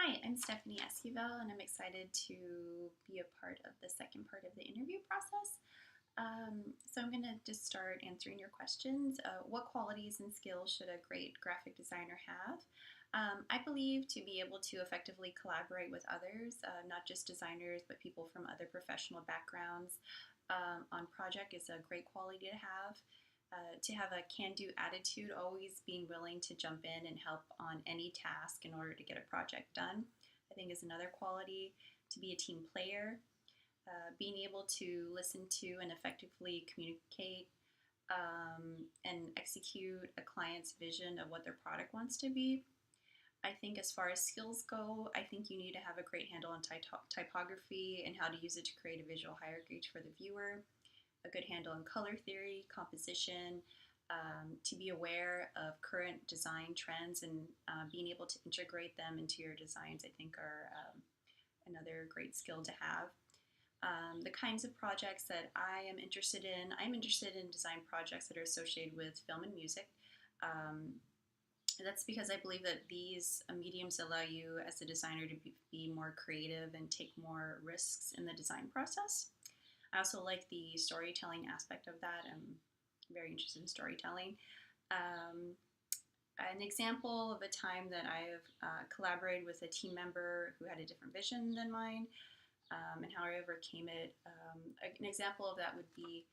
Hi, I'm Stephanie Esquivel, and I'm excited to be a part of the second part of the interview process. So I'm going to just start answering your questions. What qualities and skills should a great graphic designer have? I believe to be able to effectively collaborate with others, not just designers, but people from other professional backgrounds on project is a great quality to have. To have a can-do attitude, always being willing to jump in and help on any task in order to get a project done, I think is another quality. To be a team player, being able to listen to and effectively communicate and execute a client's vision of what their product wants to be. I think as far as skills go, I think you need to have a great handle on typography and how to use it to create a visual hierarchy for the viewer, a good handle on color theory, composition, to be aware of current design trends and being able to integrate them into your designs, I think are another great skill to have. The kinds of projects that I'm interested in design projects that are associated with film and music. That's because I believe that these mediums allow you as a designer to be more creative and take more risks in the design process. I also like the storytelling aspect of that. I'm very interested in storytelling. An example of a time that I've collaborated with a team member who had a different vision than mine and how I overcame it. An example of that would be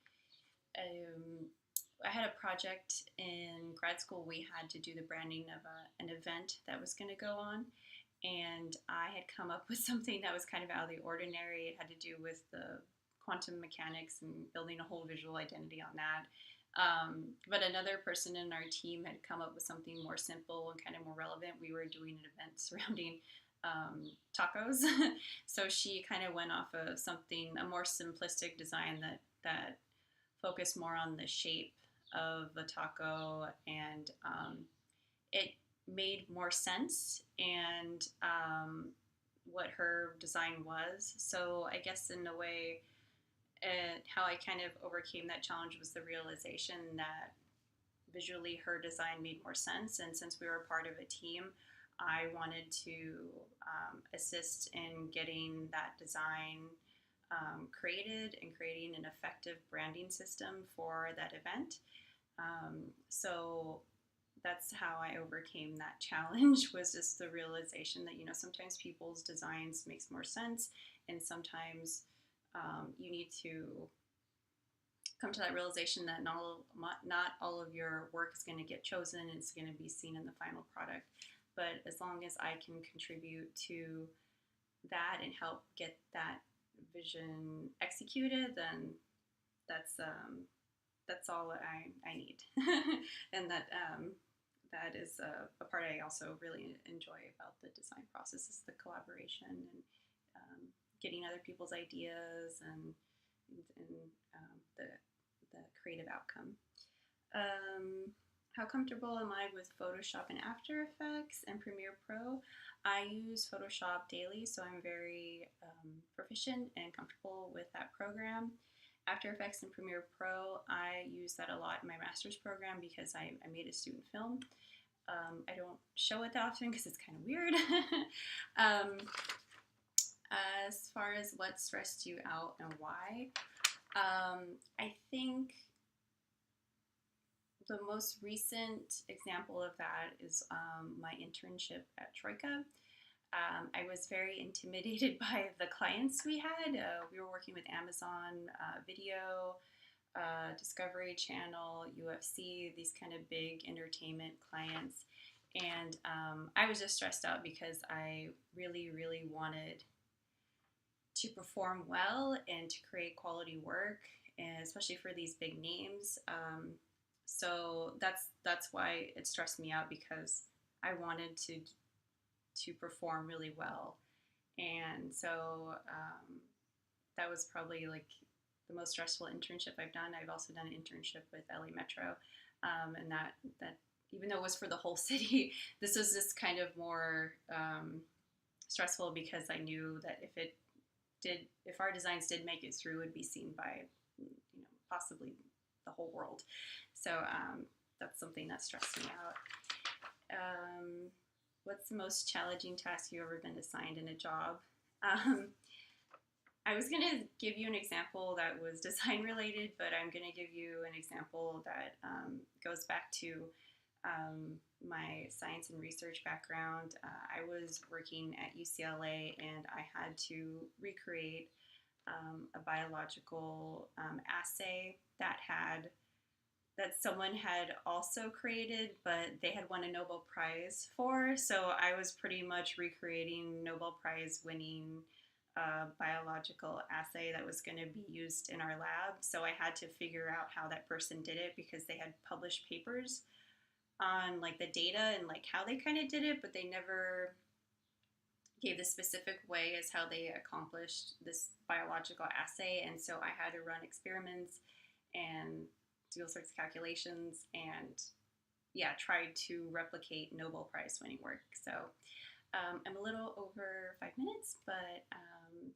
I had a project in grad school. We had to do the branding of an event that was going to go on. And I had come up with something that was kind of out of the ordinary. It had to do with the quantum mechanics and building a whole visual identity on that. But another person in our team had come up with something more simple and kind of more relevant. We were doing an event surrounding tacos. So she kind of went off of a more simplistic design that focused more on the shape of the taco, and it made more sense and what her design was. So I guess in a way, how I kind of overcame that challenge was the realization that visually her design made more sense, and since we were part of a team, I wanted to assist in getting that design created and creating an effective branding system for that event. So that's how I overcame that challenge, was just the realization that, sometimes people's designs makes more sense, and sometimes you need to come to that realization that not all of your work is going to get chosen and it's going to be seen in the final product. But as long as I can contribute to that and help get that vision executed, then that's all that I need. And that is a part I also really enjoy about the design process, is the collaboration and getting other people's ideas and the creative outcome. How comfortable am I with Photoshop and After Effects and Premiere Pro? I use Photoshop daily, so I'm very proficient and comfortable with that program. After Effects and Premiere Pro, I use that a lot in my master's program because I made a student film. I don't show it that often because it's kind of weird. As far as what stressed you out and why, I think the most recent example of that is my internship at Troika. I was very intimidated by the clients we had. We were working with Amazon Video, Discovery Channel, UFC, these kind of big entertainment clients. And I was just stressed out because I really, really wanted to perform well and to create quality work, and especially for these big names. So that's why it stressed me out, because I wanted to perform really well. And so that was probably like the most stressful internship I've done. I've also done an internship with LA Metro, and that even though it was for the whole city, this was just kind of more stressful because I knew that if our designs did make it through, it would be seen by possibly the whole world. So that's something that stressed me out. What's the most challenging task you've ever been assigned in a job? Um, I was going to give you an example that was design related, but I'm going to give you an example that goes back to my science and research background. I was working at UCLA and I had to recreate a biological assay that someone had also created, but they had won a Nobel Prize for. So I was pretty much recreating Nobel Prize winning biological assay that was going to be used in our lab. So I had to figure out how that person did it because they had published papers on like the data and like how they kind of did it, but they never gave the specific way as how they accomplished this biological assay. And so I had to run experiments and do all sorts of calculations and yeah, try to replicate Nobel Prize winning work. So I'm a little over 5 minutes, but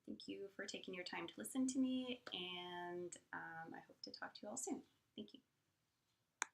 thank you for taking your time to listen to me, and I hope to talk to you all soon. Thank you.